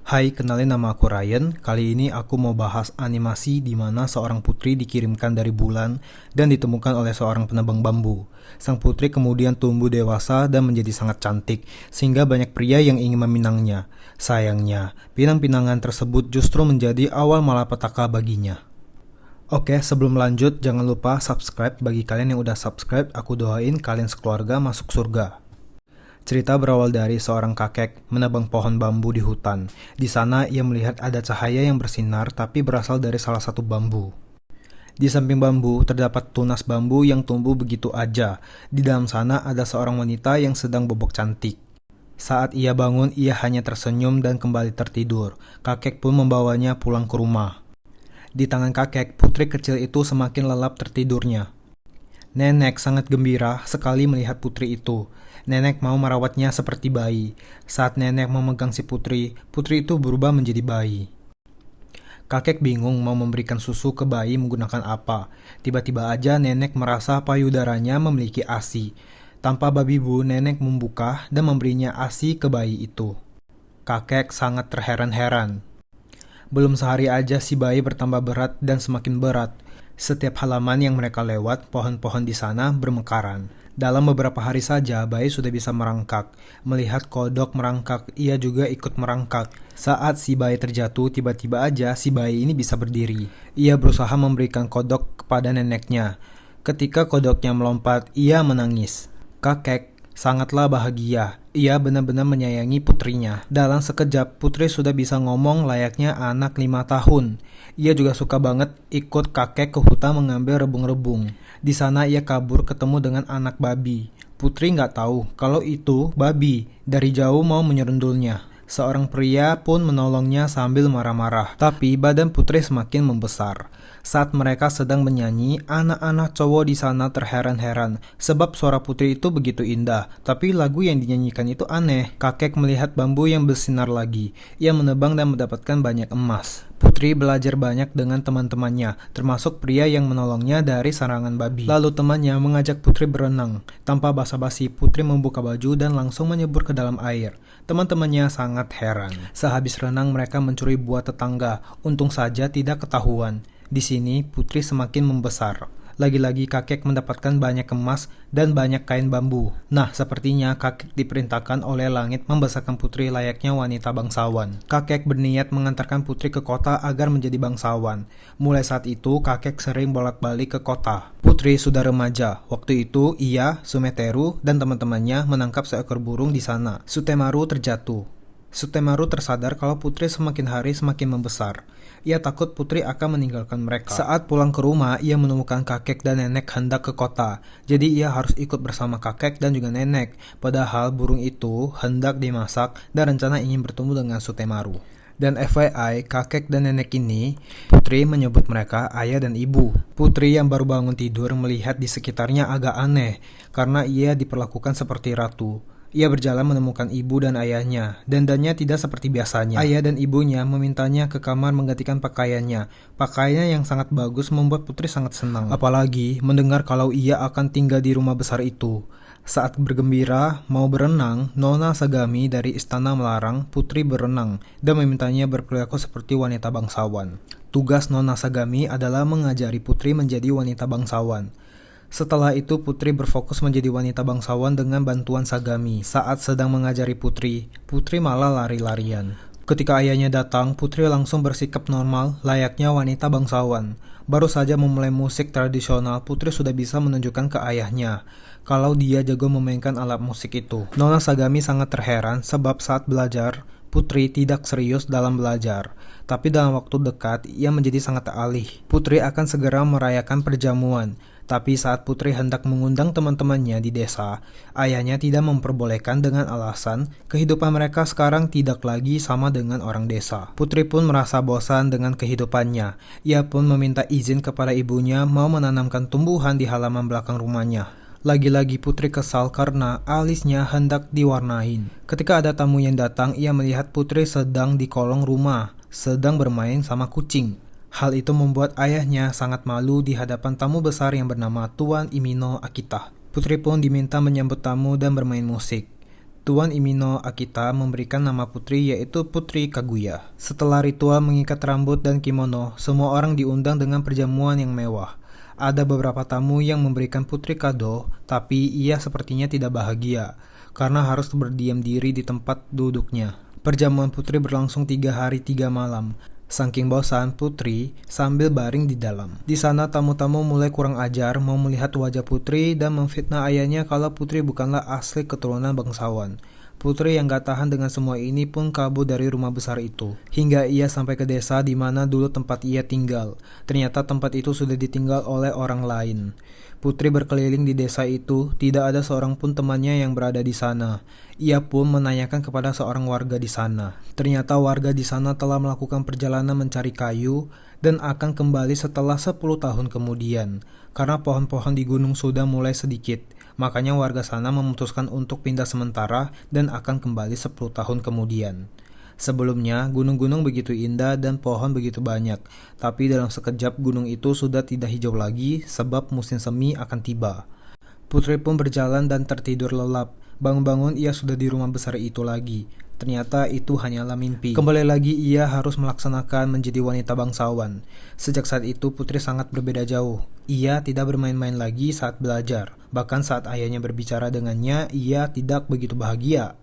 Hai, kenalin nama aku Ryan. Kali ini aku mau bahas animasi di mana seorang putri dikirimkan dari bulan dan ditemukan oleh seorang penebang bambu. Sang putri kemudian tumbuh dewasa dan menjadi sangat cantik, sehingga banyak pria yang ingin meminangnya. Sayangnya, pinang-pinangan tersebut justru menjadi awal malapetaka baginya. Oke, sebelum lanjut, jangan lupa subscribe. Bagi kalian yang udah subscribe, aku doain kalian sekeluarga masuk surga. Cerita berawal dari seorang kakek menebang pohon bambu di hutan. Di sana ia melihat ada cahaya yang bersinar tapi berasal dari salah satu bambu. Di samping bambu terdapat tunas bambu yang tumbuh begitu aja. Di dalam sana ada seorang wanita yang sedang bobok cantik. Saat ia bangun, ia hanya tersenyum dan kembali tertidur. Kakek pun membawanya pulang ke rumah. Di tangan kakek, putri kecil itu semakin lelap tertidurnya. Nenek sangat gembira sekali melihat putri itu. Nenek mau merawatnya seperti bayi. Saat nenek memegang si putri, putri itu berubah menjadi bayi. Kakek bingung mau memberikan susu ke bayi menggunakan apa. Tiba-tiba aja nenek merasa payudaranya memiliki ASI. Tanpa babi bu, nenek membuka dan memberinya ASI ke bayi itu. Kakek sangat terheran-heran. Belum sehari aja si bayi bertambah berat dan semakin berat. Setiap halaman yang mereka lewat, pohon-pohon di sana bermekaran. Dalam beberapa hari saja, bayi sudah bisa merangkak. Melihat kodok merangkak, ia juga ikut merangkak. Saat si bayi terjatuh, tiba-tiba aja si bayi ini bisa berdiri. Ia berusaha memberikan kodok kepada neneknya. Ketika kodoknya melompat, ia menangis. Kakek sangatlah bahagia. Ia benar-benar menyayangi putrinya. Dalam sekejap, putri sudah bisa ngomong layaknya anak 5 tahun. Ia juga suka banget ikut kakek ke hutan mengambil rebung-rebung. Di sana ia kabur ketemu dengan anak babi. Putri nggak tahu kalau itu babi. Dari jauh mau menyerundulnya. Seorang pria pun menolongnya sambil marah-marah. Tapi badan putri semakin membesar. Saat mereka sedang menyanyi, anak-anak cowok di sana terheran-heran sebab suara putri itu begitu indah, tapi lagu yang dinyanyikan itu aneh. Kakek melihat bambu yang bersinar lagi. Ia menebang dan mendapatkan banyak emas. Putri belajar banyak dengan teman-temannya, termasuk pria yang menolongnya dari sarangan babi. Lalu temannya mengajak Putri berenang. Tanpa basa-basi, Putri membuka baju dan langsung menyebur ke dalam air. Teman-temannya sangat heran. Sehabis renang, mereka mencuri buah tetangga. Untung saja tidak ketahuan. Di sini, Putri semakin membesar. Lagi-lagi kakek mendapatkan banyak emas dan banyak kain bambu. Nah, sepertinya kakek diperintahkan oleh langit membesarkan putri layaknya wanita bangsawan. Kakek berniat mengantarkan putri ke kota agar menjadi bangsawan. Mulai saat itu, kakek sering bolak-balik ke kota. Putri sudah remaja. Waktu itu, ia, Sumeteru, dan teman-temannya menangkap seekor burung di sana. Sutemaru terjatuh. Sutemaru tersadar kalau putri semakin hari semakin membesar. Ia takut putri akan meninggalkan mereka. Saat pulang ke rumah, ia menemukan kakek dan nenek hendak ke kota. Jadi ia harus ikut bersama kakek dan juga nenek. Padahal burung itu hendak dimasak dan rencana ingin bertemu dengan Sutemaru. Dan FYI, kakek dan nenek ini, Putri menyebut mereka ayah dan ibu. Putri yang baru bangun tidur melihat di sekitarnya agak aneh karena ia diperlakukan seperti ratu. Ia berjalan menemukan ibu dan ayahnya. Dandannya tidak seperti biasanya. Ayah dan ibunya memintanya ke kamar menggantikan pakaiannya. Pakaiannya yang sangat bagus membuat Putri sangat senang. Apalagi mendengar kalau ia akan tinggal di rumah besar itu. Saat bergembira mau berenang, Nona Sagami dari istana melarang Putri berenang dan memintanya berperilaku seperti wanita bangsawan. Tugas Nona Sagami adalah mengajari Putri menjadi wanita bangsawan. Setelah itu Putri berfokus menjadi wanita bangsawan dengan bantuan Sagami. Saat sedang mengajari Putri, Putri malah lari-larian. Ketika ayahnya datang, Putri langsung bersikap normal layaknya wanita bangsawan. Baru saja memulai musik tradisional, Putri sudah bisa menunjukkan ke ayahnya kalau dia jago memainkan alat musik itu. Nona Sagami sangat terheran sebab saat belajar, Putri tidak serius dalam belajar. Tapi dalam waktu dekat, ia menjadi sangat alih. Putri akan segera merayakan perjamuan. Tapi saat Putri hendak mengundang teman-temannya di desa, ayahnya tidak memperbolehkan dengan alasan kehidupan mereka sekarang tidak lagi sama dengan orang desa. Putri pun merasa bosan dengan kehidupannya. Ia pun meminta izin kepada ibunya mau menanamkan tumbuhan di halaman belakang rumahnya. Lagi-lagi Putri kesal karena alisnya hendak diwarnain. Ketika ada tamu yang datang, ia melihat Putri sedang di kolong rumah, sedang bermain sama kucing. Hal itu membuat ayahnya sangat malu di hadapan tamu besar yang bernama Tuan Imino Akita. Putri pun diminta menyambut tamu dan bermain musik. Tuan Imino Akita memberikan nama putri yaitu Putri Kaguya. Setelah ritual mengikat rambut dan kimono, semua orang diundang dengan perjamuan yang mewah. Ada beberapa tamu yang memberikan putri kado, tapi ia sepertinya tidak bahagia karena harus berdiam diri di tempat duduknya. Perjamuan putri berlangsung 3 hari 3 malam. Saking bosan, putri sambil baring di dalam. Di sana tamu-tamu mulai kurang ajar, mau melihat wajah putri dan memfitnah ayahnya kalau putri bukanlah asli keturunan bangsawan. Putri yang gak tahan dengan semua ini pun kabur dari rumah besar itu. Hingga ia sampai ke desa di mana dulu tempat ia tinggal. Ternyata tempat itu sudah ditinggal oleh orang lain. Putri berkeliling di desa itu, tidak ada seorang pun temannya yang berada di sana. Ia pun menanyakan kepada seorang warga di sana. Ternyata warga di sana telah melakukan perjalanan mencari kayu dan akan kembali setelah 10 tahun kemudian. Karena pohon-pohon di gunung sudah mulai sedikit, makanya warga sana memutuskan untuk pindah sementara dan akan kembali 10 tahun kemudian. Sebelumnya, gunung-gunung begitu indah dan pohon begitu banyak, tapi dalam sekejap gunung itu sudah tidak hijau lagi sebab musim semi akan tiba. Putri pun berjalan dan tertidur lelap. Bangun-bangun ia sudah di rumah besar itu lagi. Ternyata itu hanyalah mimpi. Kembali lagi ia harus melaksanakan menjadi wanita bangsawan. Sejak saat itu Putri sangat berbeda jauh. Ia tidak bermain-main lagi saat belajar. Bahkan saat ayahnya berbicara dengannya, ia tidak begitu bahagia.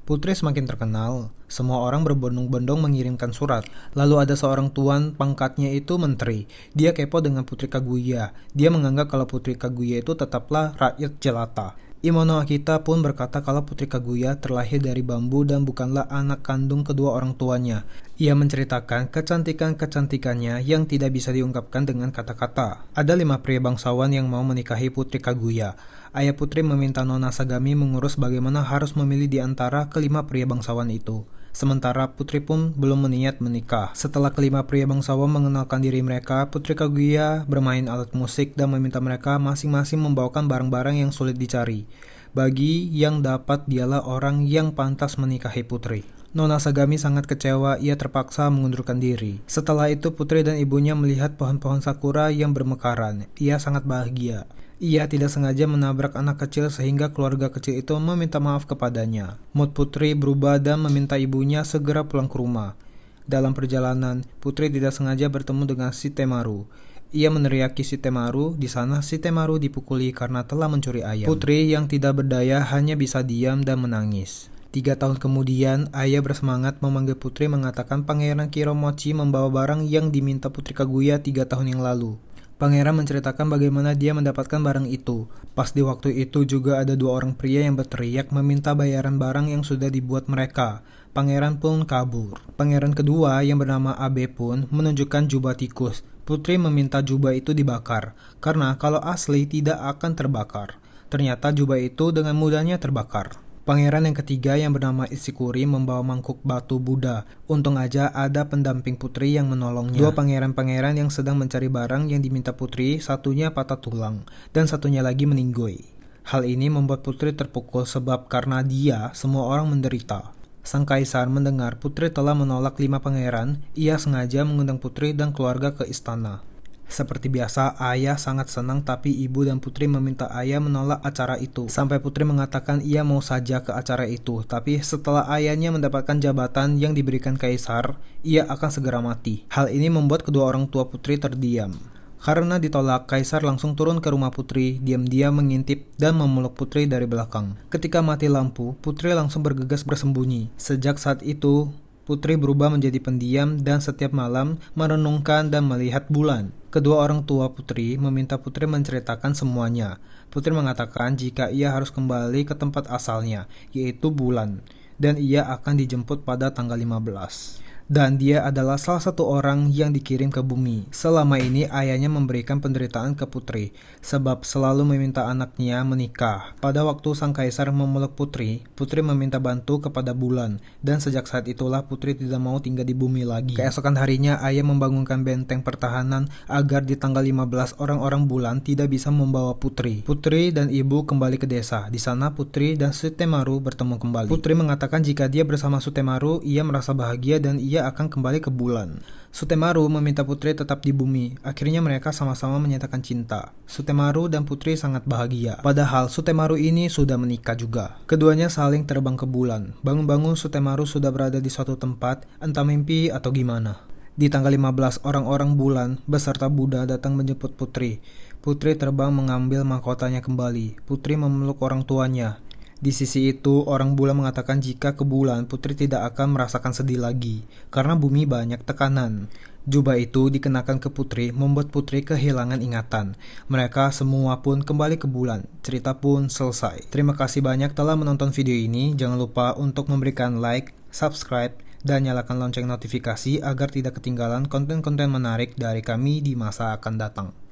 Putri semakin terkenal, semua orang berbondong-bondong mengirimkan surat. Lalu ada seorang tuan, pangkatnya itu menteri. Dia kepo dengan Putri Kaguya. Dia menganggap kalau Putri Kaguya itu tetaplah rakyat jelata. Imono Akita pun berkata kalau Putri Kaguya terlahir dari bambu dan bukanlah anak kandung kedua orang tuanya. Ia menceritakan kecantikan-kecantikannya yang tidak bisa diungkapkan dengan kata-kata. Ada 5 pria bangsawan yang mau menikahi Putri Kaguya. Ayah Putri meminta Nona Sagami mengurus bagaimana harus memilih di antara kelima pria bangsawan itu. Sementara Putri pun belum berniat menikah. Setelah kelima pria bangsawan mengenalkan diri mereka, Putri Kaguya bermain alat musik dan meminta mereka masing-masing membawakan barang-barang yang sulit dicari. Bagi yang dapat dialah orang yang pantas menikahi Putri. Nona Sagami sangat kecewa, ia terpaksa mengundurkan diri. Setelah itu Putri dan ibunya melihat pohon-pohon sakura yang bermekaran. Ia sangat bahagia. Ia tidak sengaja menabrak anak kecil sehingga keluarga kecil itu meminta maaf kepadanya. Mood Putri berubah dan meminta ibunya segera pulang ke rumah. Dalam perjalanan, Putri tidak sengaja bertemu dengan Shitemaru. Ia meneriaki Shitemaru, di sana Shitemaru dipukuli karena telah mencuri ayam. Putri yang tidak berdaya hanya bisa diam dan menangis. 3 tahun kemudian, ayah bersemangat memanggil Putri mengatakan Pangeran Kiromochi membawa barang yang diminta Putri Kaguya 3 tahun yang lalu. Pangeran menceritakan bagaimana dia mendapatkan barang itu. Pas di waktu itu juga ada 2 orang pria yang berteriak meminta bayaran barang yang sudah dibuat mereka. Pangeran pun kabur. Pangeran kedua yang bernama Abe pun menunjukkan jubah tikus. Putri meminta jubah itu dibakar, karena kalau asli tidak akan terbakar. Ternyata jubah itu dengan mudahnya terbakar. Pangeran yang ketiga yang bernama Ishikuri membawa mangkuk batu Buddha. Untung aja ada pendamping Putri yang menolongnya. 2 pangeran-pangeran yang sedang mencari barang yang diminta Putri, satunya patah tulang, dan satunya lagi meninggoy. Hal ini membuat Putri terpukul sebab karena dia, semua orang menderita. Sang kaisar mendengar Putri telah menolak 5 pangeran, ia sengaja mengundang Putri dan keluarga ke istana. Seperti biasa, ayah sangat senang tapi ibu dan Putri meminta ayah menolak acara itu. Sampai Putri mengatakan ia mau saja ke acara itu, tapi setelah ayahnya mendapatkan jabatan yang diberikan kaisar, ia akan segera mati. Hal ini membuat kedua orang tua Putri terdiam. Karena ditolak, kaisar langsung turun ke rumah Putri, diam-diam mengintip dan memeluk Putri dari belakang. Ketika mati lampu, Putri langsung bergegas bersembunyi. Sejak saat itu, Putri berubah menjadi pendiam dan setiap malam merenungkan dan melihat bulan. Kedua orang tua Putri meminta Putri menceritakan semuanya. Putri mengatakan jika ia harus kembali ke tempat asalnya, yaitu bulan, dan ia akan dijemput pada tanggal 15. Dan dia adalah salah satu orang yang dikirim ke bumi. Selama ini ayahnya memberikan penderitaan ke Putri, sebab selalu meminta anaknya menikah. Pada waktu sang kaisar memeluk Putri, Putri meminta bantu kepada bulan, dan sejak saat itulah Putri tidak mau tinggal di bumi lagi. Keesokan harinya ayah membangunkan benteng pertahanan agar di tanggal 15 orang-orang bulan tidak bisa membawa Putri. Putri dan ibu kembali ke desa. Di sana Putri dan Shitemaru bertemu kembali. Putri mengatakan jika dia bersama Shitemaru, ia merasa bahagia dan ia dia akan kembali ke bulan. Sutemaru meminta Putri tetap di bumi. Akhirnya mereka sama-sama menyatakan cinta. Sutemaru dan Putri sangat bahagia. Padahal Sutemaru ini sudah menikah juga. Keduanya saling terbang ke bulan. Bangun-bangun Sutemaru sudah berada di suatu tempat, entah mimpi atau gimana. Di tanggal 15, orang-orang bulan beserta Buddha datang menjemput Putri. Putri terbang mengambil mahkotanya kembali. Putri memeluk orang tuanya. Di sisi itu, orang bulan mengatakan jika ke bulan, Putri tidak akan merasakan sedih lagi, karena bumi banyak tekanan. Jubah itu dikenakan ke Putri, membuat Putri kehilangan ingatan. Mereka semua pun kembali ke bulan. Cerita pun selesai. Terima kasih banyak telah menonton video ini. Jangan lupa untuk memberikan like, subscribe, dan nyalakan lonceng notifikasi agar tidak ketinggalan konten-konten menarik dari kami di masa akan datang.